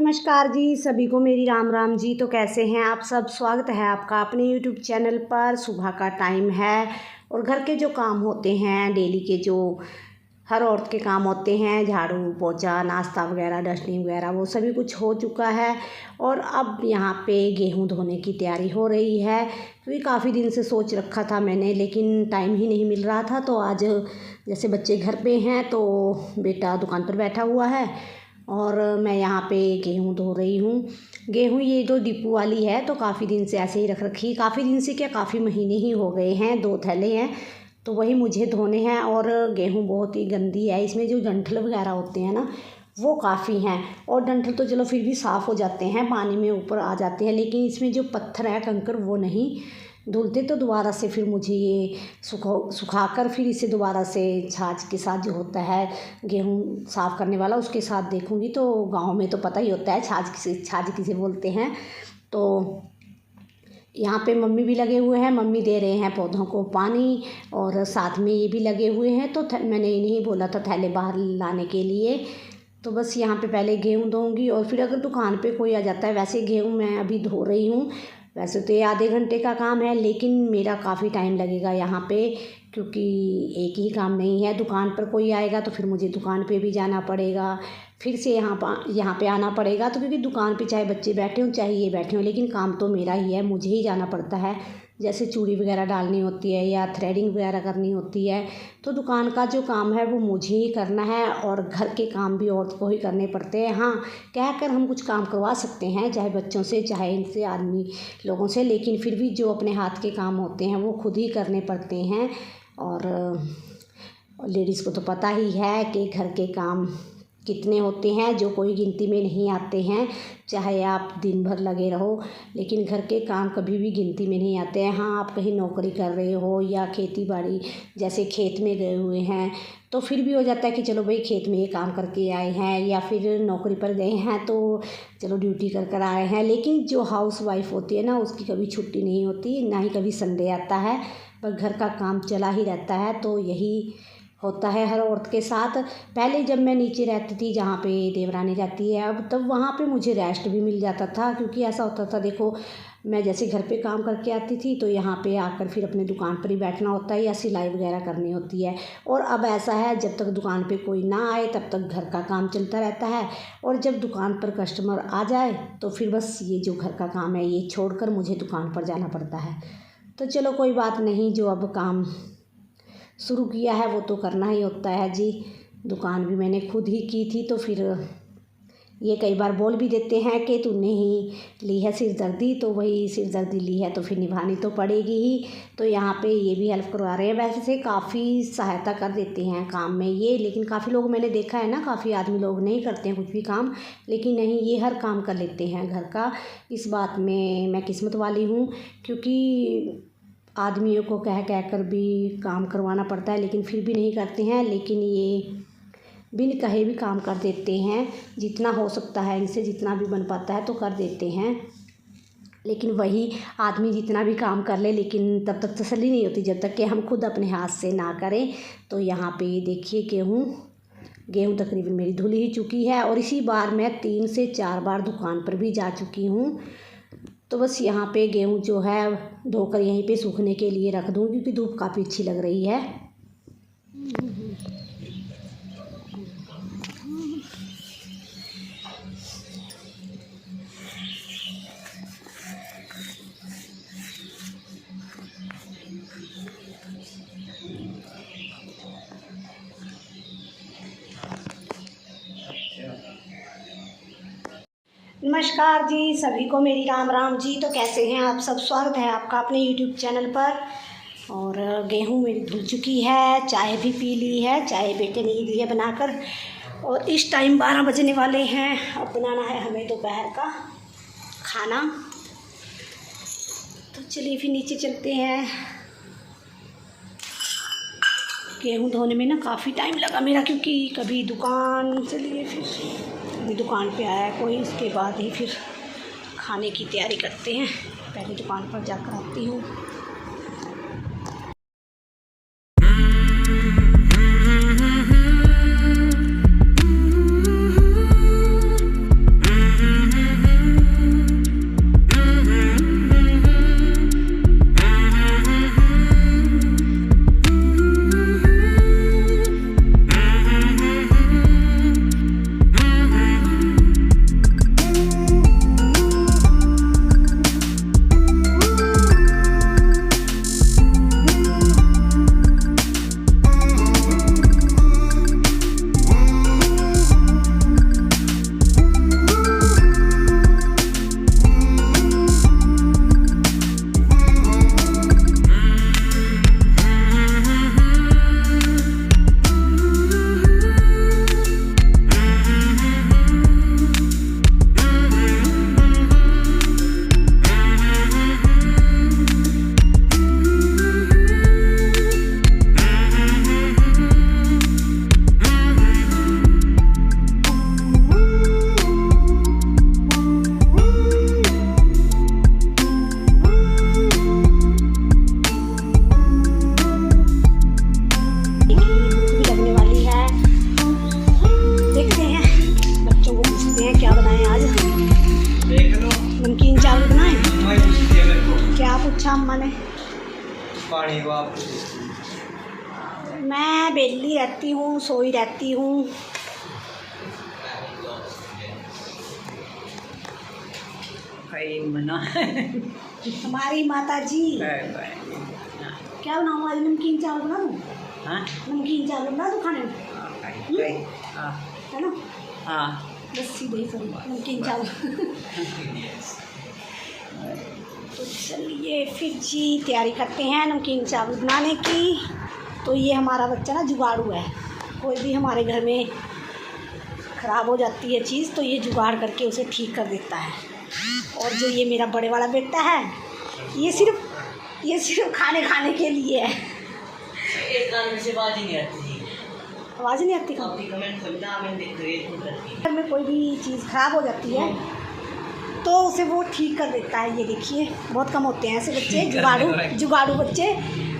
नमस्कार जी, सभी को मेरी राम राम जी। तो कैसे हैं आप सब? स्वागत है आपका अपने यूट्यूब चैनल पर। सुबह का टाइम है और घर के जो काम होते हैं, डेली के जो हर औरत के काम होते हैं, झाड़ू पोछा नाश्ता वगैरह डस्टिंग वगैरह, वो सभी कुछ हो चुका है। और अब यहाँ पे गेहूँ धोने की तैयारी हो रही है, क्योंकि काफ़ी दिन से सोच रखा था मैंने, लेकिन टाइम ही नहीं मिल रहा था। तो आज जैसे बच्चे घर पे हैं तो बेटा दुकान पर बैठा हुआ है और मैं यहाँ पे गेहूँ धो रही हूँ। गेहूँ ये जो डिपो वाली है, तो काफ़ी दिन से ऐसे ही रख रखी, काफ़ी दिन से क्या काफ़ी महीने ही हो गए हैं। 2 थैले हैं तो वही मुझे धोने हैं। और गेहूँ बहुत ही गंदी है, इसमें जो डंठल वगैरह होते हैं ना, वो काफ़ी हैं। और डंठल तो चलो फिर भी साफ़ हो जाते हैं, पानी में ऊपर आ जाते हैं, लेकिन इसमें जो पत्थर है कंकड़ वो नहीं धुलते। तो दोबारा से फिर मुझे ये सुखाकर फिर इसे दोबारा से छाछ के साथ जो होता है गेहूँ साफ़ करने वाला, उसके साथ देखूँगी। तो गांव में तो पता ही होता है छाछ किसे बोलते हैं। तो यहाँ पे मम्मी भी लगे हुए हैं, मम्मी दे रहे हैं पौधों को पानी और साथ में ये भी लगे हुए हैं। तो मैंने इन्हें बोला था थैले बाहर लाने के लिए। तो बस यहाँ पे पहले गेहूँ धोऊँगी और फिर अगर दुकान पे कोई आ जाता है, वैसे गेहूँ मैं अभी धो रही हूँ। वैसे तो ये आधे घंटे का काम है, लेकिन मेरा काफ़ी टाइम लगेगा यहाँ पे, क्योंकि एक ही काम नहीं है। दुकान पर कोई आएगा तो फिर मुझे दुकान पे भी जाना पड़ेगा, फिर से यहाँ पे आना पड़ेगा। तो क्योंकि दुकान पे चाहे बच्चे बैठे हों चाहे ये बैठे हों, लेकिन काम तो मेरा ही है, मुझे ही जाना पड़ता है। जैसे चूड़ी वगैरह डालनी होती है या थ्रेडिंग वगैरह करनी होती है, तो दुकान का जो काम है वो मुझे ही करना है। और घर के काम भी औरत को ही करने पड़ते हैं। हाँ, कह कर हम कुछ काम करवा सकते हैं, चाहे बच्चों से चाहे इनसे आदमी लोगों से, लेकिन फिर भी जो अपने हाथ के काम होते हैं वो खुद ही करने पड़ते हैं। और लेडीज़ को तो पता ही है कि घर के काम कितने होते हैं, जो कोई गिनती में नहीं आते हैं। चाहे आप दिन भर लगे रहो, लेकिन घर के काम कभी भी गिनती में नहीं आते हैं। हाँ, आप कहीं नौकरी कर रहे हो या खेती बाड़ी जैसे खेत में गए हुए हैं, तो फिर भी हो जाता है कि चलो भाई खेत में ये काम करके आए हैं, या फिर नौकरी पर गए हैं तो चलो ड्यूटी कर कर आए हैं। लेकिन जो हाउस वाइफ होती है ना, उसकी कभी छुट्टी नहीं होती, ना ही कभी संडे आता है, पर घर का काम चला ही रहता है। तो यही होता है हर औरत के साथ। पहले जब मैं नीचे रहती थी, जहाँ पे देवरानी रहती है अब, तब वहाँ पे मुझे रेस्ट भी मिल जाता था। क्योंकि ऐसा होता था, देखो मैं जैसे घर पे काम करके आती थी तो यहाँ पे आकर फिर अपने दुकान पर ही बैठना होता है या सिलाई वगैरह करनी होती है। और अब ऐसा है, जब तक दुकान पे कोई ना आए तब तक घर का काम चलता रहता है, और जब दुकान पर कस्टमर आ जाए तो फिर बस ये जो घर का काम है ये छोड़कर मुझे दुकान पर जाना पड़ता है। तो चलो कोई बात नहीं, जो अब काम शुरू किया है वो तो करना ही होता है जी। दुकान भी मैंने खुद ही की थी, तो फिर ये कई बार बोल भी देते हैं कि तूने ही ली है सिरदर्दी, तो वही सिरदर्दी ली है तो फिर निभानी तो पड़ेगी ही। तो यहाँ पे ये भी हेल्प करवा रहे हैं, वैसे से काफ़ी सहायता कर देते हैं काम में ये। लेकिन काफ़ी लोग मैंने देखा है ना, काफ़ी आदमी लोग नहीं करते हैं कुछ भी काम, लेकिन नहीं, ये हर काम कर लेते हैं घर का। इस बात में मैं किस्मत वाली हूँ, क्योंकि आदमियों को कह कर भी काम करवाना पड़ता है, लेकिन फिर भी नहीं करते हैं। लेकिन ये बिन कहे भी काम कर देते हैं, जितना हो सकता है इनसे, जितना भी बन पाता है तो कर देते हैं। लेकिन वही आदमी जितना भी काम कर ले, लेकिन तब तक तसल्ली नहीं होती जब तक कि हम खुद अपने हाथ से ना करें। तो यहाँ पे देखिए गेहूँ तकरीबन मेरी धुल ही चुकी है, और इसी बार मैं 3 से 4 बार दुकान पर भी जा चुकी हूँ। तो बस यहाँ पे गेहूँ जो है धोकर यहीं पे सूखने के लिए रख दूँ, क्योंकि धूप काफ़ी अच्छी लग रही है। नमस्कार जी, सभी को मेरी राम राम जी। तो कैसे हैं आप सब? स्वागत है आपका अपने यूट्यूब चैनल पर। और गेहूँ मेरी धुल चुकी है, चाय भी पी ली है, चाय बेटे ने ही दी है बनाकर। और इस टाइम 12 बजने वाले हैं, अब बनाना है हमें दोपहर का खाना। तो चलिए फिर नीचे चलते हैं। गेहूँ धोने में ना काफ़ी टाइम लगा मेरा, क्योंकि कभी दुकान चलिए फिर अभी दुकान पे आया कोई, उसके बाद ही फिर खाने की तैयारी करते हैं। पहले दुकान पर जाकर आती हूँ। पानी को आप मैं बेली रहती हूँ, सोई रहती हूँ। बना हमारी माता जी क्या बनाऊँ आज? नमकीन चावल बना दूँ? हाँ नमकीन चावल बना दूँ खाने में, है ना? हाँ लस्सी दही सॉरी नमकीन चावल। तो चलिए फिर जी तैयारी करते हैं नमकीन चावल बनाने की। तो ये हमारा बच्चा ना जुगाड़ू है, कोई भी हमारे घर में ख़राब हो जाती है चीज़ तो ये जुगाड़ करके उसे ठीक कर देता है। और जो ये मेरा बड़े वाला बेटा है ये सिर्फ खाने के लिए है। एक कान में से आवाज़ ही नहीं आती थी। आवाज़ नहीं आती आपकी कमेंट सुनना मैं देख रही हूँ करती। घर में कोई भी चीज़ ख़राब हो जाती है तो उसे वो ठीक कर देता है। ये देखिए बहुत कम होते हैं ऐसे बच्चे, जुगाड़ू बच्चे।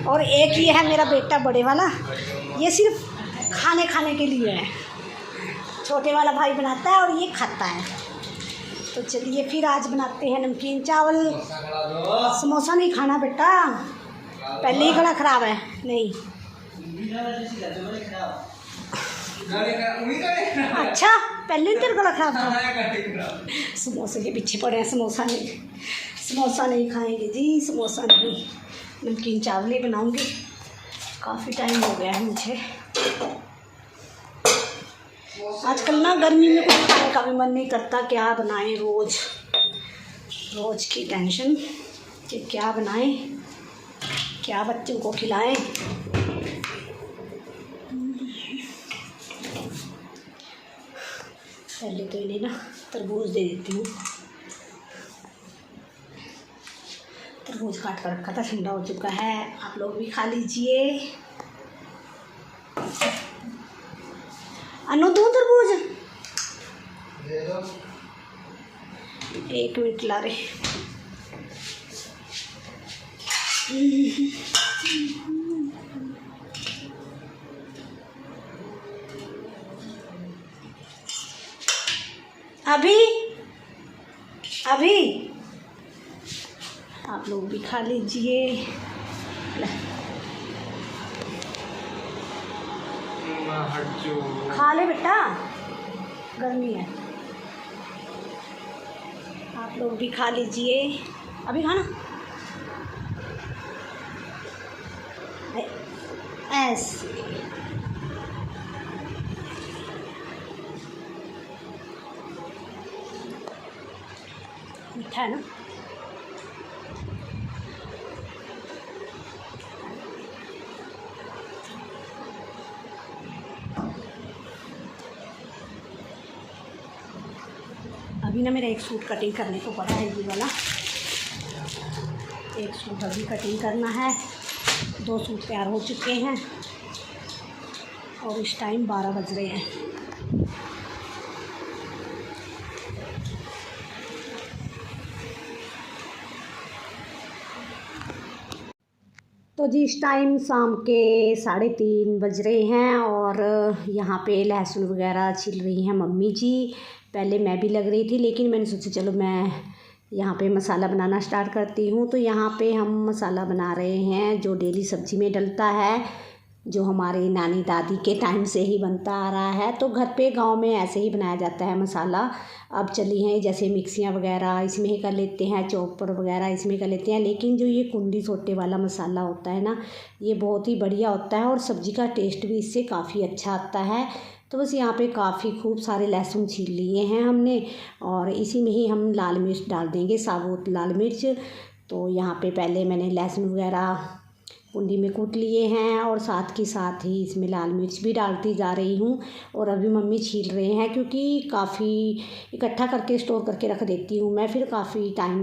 और एक ये है मेरा बेटा बड़े वाला, ये सिर्फ खाने के लिए है। छोटे वाला भाई बनाता है और ये खाता है। तो चलिए फिर आज बनाते हैं नमकीन चावल। समोसा नहीं खाना बेटा, पहले ही गला ख़राब है। नहीं अच्छा पहले ही तेरा गला ख़राब था। समोसे के पीछे पड़े हैं, समोसा नहीं खाएंगे जी, समोसा नहीं, नमकीन चावल ही बनाऊंगी। काफ़ी टाइम हो गया है मुझे। आजकल ना गर्मी में कुछ खाने का भी मन नहीं करता, क्या बनाएं। रोज़ की टेंशन कि क्या बनाएं, क्या बच्चों को खिलाएं। पहले तो इन्हें ना तरबूज दे देती हूँ। तरबूज काट कर रखा था, ठंडा हो चुका है, आप लोग भी खा लीजिए। अनु दूँ तरबूज? 1 मिनट ला रहे। अभी आप लोग भी खा लीजिए। खा ले बेटा, गर्मी है, आप लोग भी खा लीजिए। अभी खाना ऐसे मीठा है ना। अभी ना मेरा एक सूट कटिंग करने को पड़ा है, ये वाला एक सूट अभी कटिंग करना है। 2 सूट तैयार हो चुके हैं और इस टाइम 12 बज रहे हैं। तो जी इस टाइम शाम के 3:30 बज रहे हैं और यहाँ पे लहसुन वगैरह छिल रही हैं मम्मी जी। पहले मैं भी लग रही थी लेकिन मैंने सोचा चलो मैं यहाँ पे मसाला बनाना स्टार्ट करती हूँ। तो यहाँ पे हम मसाला बना रहे हैं जो डेली सब्ज़ी में डलता है, जो हमारी नानी दादी के टाइम से ही बनता आ रहा है। तो घर पे गांव में ऐसे ही बनाया जाता है मसाला। अब चली हैं जैसे मिक्सियाँ वगैरह इसमें ही कर लेते हैं, चॉपर वगैरह इसमें कर लेते हैं। लेकिन जो ये कुंडी सोटे वाला मसाला होता है ना, ये बहुत ही बढ़िया होता है और सब्ज़ी का टेस्ट भी इससे काफ़ी अच्छा आता है। तो बस यहाँ पे काफ़ी खूब सारे लहसुन छील लिए हैं हमने और इसी में ही हम लाल मिर्च डाल देंगे, साबुत लाल मिर्च। तो यहाँ पे पहले मैंने लहसुन वगैरह कुंडी में कूट लिए हैं और साथ ही इसमें लाल मिर्च भी डालती जा रही हूँ। और अभी मम्मी छील रहे हैं क्योंकि काफ़ी इकट्ठा करके स्टोर करके रख देती हूँ मैं, फिर काफ़ी टाइम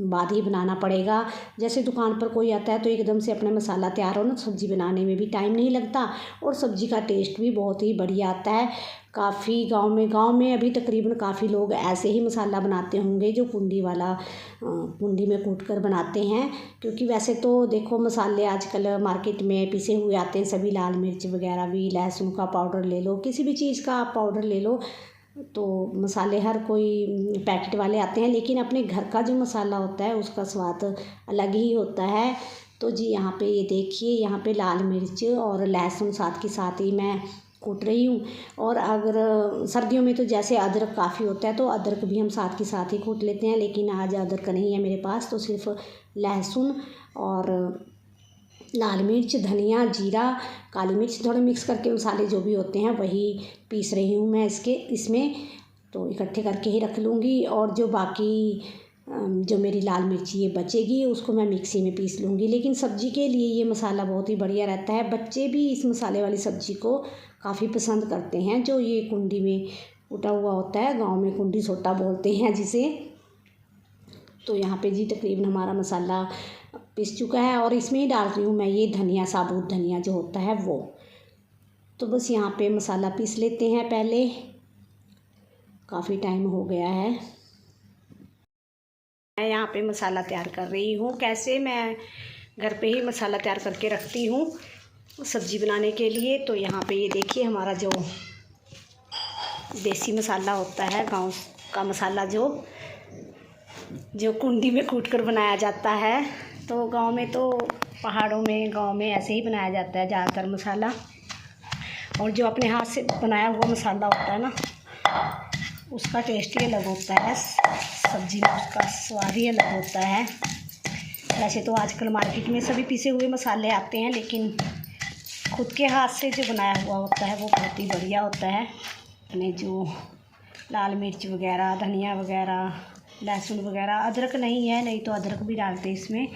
बाद ही बनाना पड़ेगा। जैसे दुकान पर कोई आता है तो एकदम से अपना मसाला तैयार हो ना, सब्ज़ी बनाने में भी टाइम नहीं लगता और सब्ज़ी का टेस्ट भी बहुत ही बढ़िया आता है। काफ़ी गांव में अभी तकरीबन काफ़ी लोग ऐसे ही मसाला बनाते होंगे जो कुंडी में कूट कर बनाते हैं। क्योंकि वैसे तो देखो मसाले आजकल मार्केट में पिसे हुए आते हैं सभी, लाल मिर्च वगैरह भी, लहसुन का पाउडर ले लो, किसी भी चीज़ का आप पाउडर ले लो, तो मसाले हर कोई पैकेट वाले आते हैं। लेकिन अपने घर का जो मसाला होता है उसका स्वाद अलग ही होता है। तो जी यहाँ पे ये देखिए, यहाँ पे लाल मिर्च और लहसुन साथ के साथ ही मैं कूट रही हूँ। और अगर सर्दियों में तो जैसे अदरक काफ़ी होता है तो अदरक भी हम साथ के साथ ही कूट लेते हैं, लेकिन आज अदरक नहीं है मेरे पास, तो सिर्फ लहसुन और लाल मिर्च, धनिया, जीरा, काली मिर्च थोड़े मिक्स करके मसाले जो भी होते हैं वही पीस रही हूँ मैं इसमें। तो इकट्ठे करके ही रख लूँगी, और जो बाकी जो मेरी लाल मिर्ची ये बचेगी उसको मैं मिक्सी में पीस लूँगी। लेकिन सब्ज़ी के लिए ये मसाला बहुत ही बढ़िया रहता है। बच्चे भी इस मसाले वाली सब्ज़ी को काफ़ी पसंद करते हैं, जो ये कुंडी में कूटा हुआ होता है, गांव में कुंडी सोटा बोलते हैं जिसे। तो यहाँ पे जी तकरीबन हमारा मसाला पिस चुका है, और इसमें ही डाल रही हूँ मैं ये धनिया, साबुत धनिया जो होता है वो। तो बस यहाँ पे मसाला पीस लेते हैं पहले, काफ़ी टाइम हो गया है। मैं यहाँ पे मसाला तैयार कर रही हूँ। कैसे मैं घर पे ही मसाला तैयार करके रखती हूँ सब्ज़ी बनाने के लिए। तो यहाँ पे ये देखिए हमारा जो देसी मसाला होता है, गांव का मसाला जो कुंडी में कूट कर बनाया जाता है। तो गांव में तो पहाड़ों में, गांव में ऐसे ही बनाया जाता है ज़्यादातर मसाला। और जो अपने हाथ से बनाया हुआ मसाला होता है ना, उसका टेस्ट ही अलग होता है, सब्ज़ी में उसका स्वाद ही अलग होता है। वैसे तो आजकल मार्केट में सभी पिसे हुए मसाले आते हैं, लेकिन खुद के हाथ से जो बनाया हुआ होता है वो बहुत ही बढ़िया होता है। अपने जो लाल मिर्च वगैरह, धनिया वगैरह, लहसुन वगैरह, अदरक नहीं है, नहीं तो अदरक भी डालते इसमें।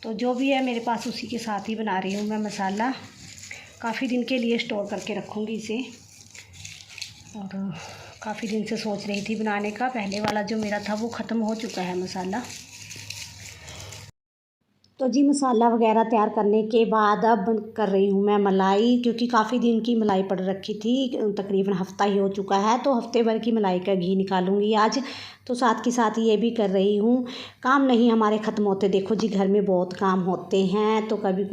तो जो भी है मेरे पास उसी के साथ ही बना रही हूँ मैं मसाला। काफ़ी दिन के लिए स्टोर करके रखूँगी इसे, और काफ़ी दिन से सोच रही थी बनाने का। पहले वाला जो मेरा था वो ख़त्म हो चुका है मसाला। तो जी मसाला वगैरह तैयार करने के बाद अब कर रही हूँ मैं मलाई, क्योंकि काफ़ी दिन की मलाई पड़ रखी थी, तकरीबन हफ़्ता ही हो चुका है। तो हफ़्ते भर की मलाई का घी निकालूंगी आज। तो साथ के साथ ये भी कर रही हूँ। काम नहीं हमारे ख़त्म होते, देखो जी घर में बहुत काम होते हैं, तो कभी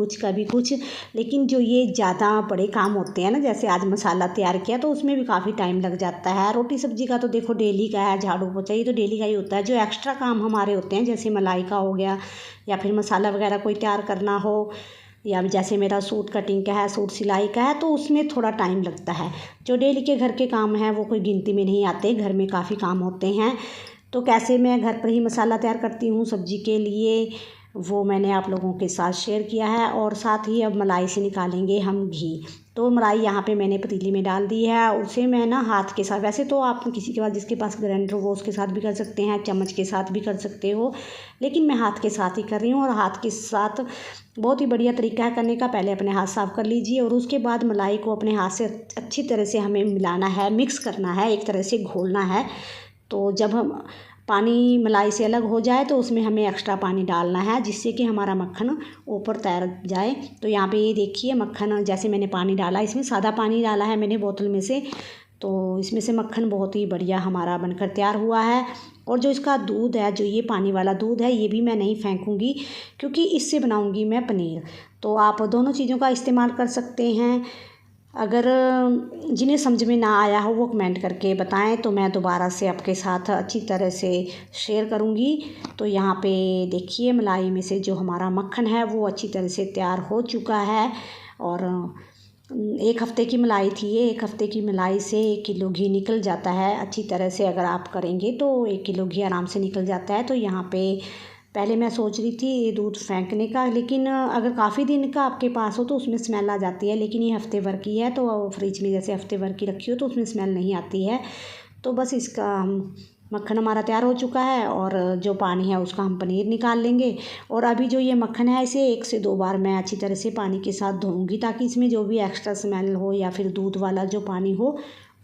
कुछ, लेकिन जो ये ज़्यादा बड़े काम होते हैं ना, जैसे आज मसाला तैयार किया तो उसमें भी काफ़ी टाइम लग जाता है। रोटी सब्ज़ी का तो देखो डेली का है, झाड़ू पोछा ये तो डेली का ही होता है। जो एक्स्ट्रा काम हमारे होते हैं, जैसे मलाई का हो गया, या फिर मसाला वगैरह कोई तैयार करना हो, या जैसे मेरा सूट कटिंग का है, सूट सिलाई का है, तो उसमें थोड़ा टाइम लगता है। जो डेली के घर के काम हैं वो कोई गिनती में नहीं आते, घर में काफ़ी काम होते हैं। तो कैसे मैं घर पर ही मसाला तैयार करती हूँ सब्ज़ी के लिए, वो मैंने आप लोगों के साथ शेयर किया है। और साथ ही अब मलाई से निकालेंगे हम घी। तो मलाई यहाँ पे मैंने पतीली में डाल दी है, उसे मैं ना हाथ के साथ, वैसे तो आप किसी के पास जिसके पास ग्राइंडर हो वो उसके साथ भी कर सकते हैं, चम्मच के साथ भी कर सकते हो, लेकिन मैं हाथ के साथ ही कर रही हूँ। और हाथ के साथ बहुत ही बढ़िया तरीका है करने का। पहले अपने हाथ साफ़ कर लीजिए, और उसके बाद मलाई को अपने हाथ से अच्छी तरह से हमें मिलाना है, मिक्स करना है, एक तरह से घोलना है। तो जब हम पानी मलाई से अलग हो जाए तो उसमें हमें एक्स्ट्रा पानी डालना है, जिससे कि हमारा मक्खन ऊपर तैर जाए। तो यहाँ पे ये देखिए मक्खन, जैसे मैंने पानी डाला, इसमें सादा पानी डाला है मैंने बोतल में से, तो इसमें से मक्खन बहुत ही बढ़िया हमारा बनकर तैयार हुआ है। और जो इसका दूध है, जो ये पानी वाला दूध है, ये भी मैं नहीं फेंकूँगी, क्योंकि इससे बनाऊँगी मैं पनीर। तो आप दोनों चीज़ों का इस्तेमाल कर सकते हैं। अगर जिन्हें समझ में ना आया हो वो कमेंट करके बताएं, तो मैं दोबारा से आपके साथ अच्छी तरह से शेयर करूंगी। तो यहाँ पे देखिए मलाई में से जो हमारा मक्खन है वो अच्छी तरह से तैयार हो चुका है। और 1 हफ़्ते की मलाई थी ये, 1 हफ़्ते की मलाई से 1 किलो घी निकल जाता है अच्छी तरह से। अगर आप करेंगे तो 1 किलो घी आराम से निकल जाता है। तो यहाँ पे पहले मैं सोच रही थी ये दूध फेंकने का, लेकिन अगर काफ़ी दिन का आपके पास हो तो उसमें स्मेल आ जाती है, लेकिन ये हफ़्ते भर की है तो फ्रिज में जैसे हफ़्ते भर की रखी हो तो उसमें स्मेल नहीं आती है। तो बस इसका मक्खन हमारा तैयार हो चुका है, और जो पानी है उसका हम पनीर निकाल लेंगे। और अभी जो ये मक्खन है इसे 1 से 2 बार मैं अच्छी तरह से पानी के साथ धोऊँगी, ताकि इसमें जो भी एक्स्ट्रा स्मेल हो या फिर दूध वाला जो पानी हो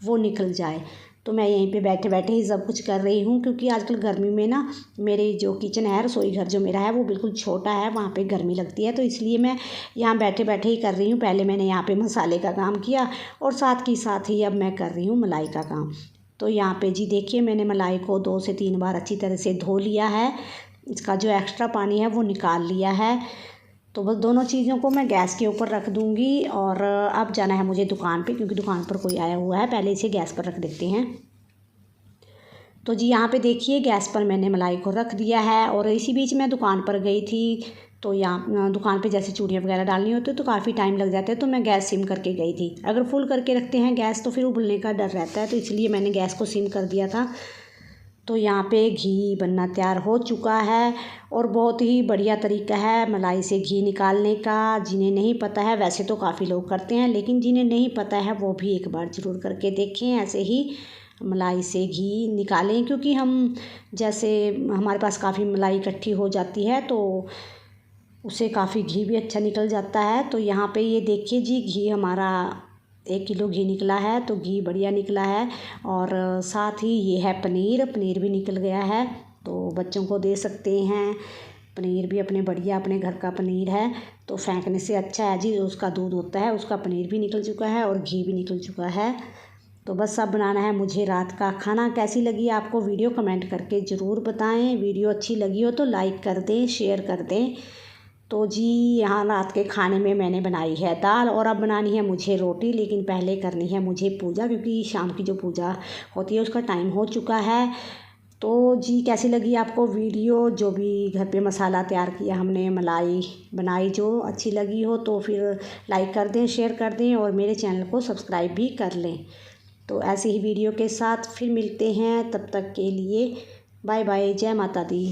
वो निकल जाए। तो मैं यहीं पे बैठे बैठे ही सब कुछ कर रही हूँ, क्योंकि आजकल गर्मी में ना मेरी जो किचन है, रसोई घर जो मेरा है वो बिल्कुल छोटा है, वहाँ पे गर्मी लगती है। तो इसलिए मैं यहाँ बैठे बैठे ही कर रही हूँ। पहले मैंने यहाँ पे मसाले का काम किया, और साथ ही अब मैं कर रही हूँ मलाई का काम। तो यहाँ पे जी देखिए मैंने मलाई को 2 से 3 बार अच्छी तरह से धो लिया है, इसका जो एक्स्ट्रा पानी है वो निकाल लिया है। तो बस दोनों चीज़ों को मैं गैस के ऊपर रख दूँगी, और अब जाना है मुझे दुकान पे, क्योंकि दुकान पर कोई आया हुआ है। पहले इसे गैस पर रख देते हैं। तो जी यहाँ पे देखिए गैस पर मैंने मलाई को रख दिया है, और इसी बीच मैं दुकान पर गई थी तो यहाँ दुकान पे जैसे चूड़ियाँ वगैरह डालनी होती है तो काफ़ी टाइम लग जाता है, तो मैं गैस सिम करके गई थी। अगर फुल करके रखते हैं गैस तो फिर उबलने का डर रहता है, तो इसलिए मैंने गैस को सिम कर दिया था। तो यहाँ पे घी बनना तैयार हो चुका है और बहुत ही बढ़िया तरीका है मलाई से घी निकालने का। जिन्हें नहीं पता है, वैसे तो काफ़ी लोग करते हैं, लेकिन जिन्हें नहीं पता है वो भी एक बार ज़रूर करके देखें। ऐसे ही मलाई से घी निकालें, क्योंकि हम जैसे हमारे पास काफ़ी मलाई इकट्ठी हो जाती है तो उससे काफ़ी घी भी अच्छा निकल जाता है। तो यहाँ पे ये देखिए जी, घी हमारा 1 किलो घी निकला है, तो घी बढ़िया निकला है। और साथ ही ये है पनीर, पनीर भी निकल गया है, तो बच्चों को दे सकते हैं। पनीर भी अपने बढ़िया अपने घर का पनीर है, तो फेंकने से अच्छा है जी, उसका दूध होता है उसका पनीर भी निकल चुका है और घी भी निकल चुका है। तो बस अब बनाना है मुझे रात का खाना। कैसी लगी आपको वीडियो कमेंट करके ज़रूर बताएं। वीडियो अच्छी लगी हो तो लाइक कर दें, शेयर कर दें। तो जी यहाँ रात के खाने में मैंने बनाई है दाल और अब बनानी है मुझे रोटी, लेकिन पहले करनी है मुझे पूजा, क्योंकि शाम की जो पूजा होती है उसका टाइम हो चुका है। तो जी कैसी लगी आपको वीडियो, जो भी घर पे मसाला तैयार किया हमने, मलाई बनाई, जो अच्छी लगी हो तो फिर लाइक कर दें, शेयर कर दें और मेरे चैनल को सब्सक्राइब भी कर लें। तो ऐसी ही वीडियो के साथ फिर मिलते हैं, तब तक के लिए बाय बाय, जय माता दी।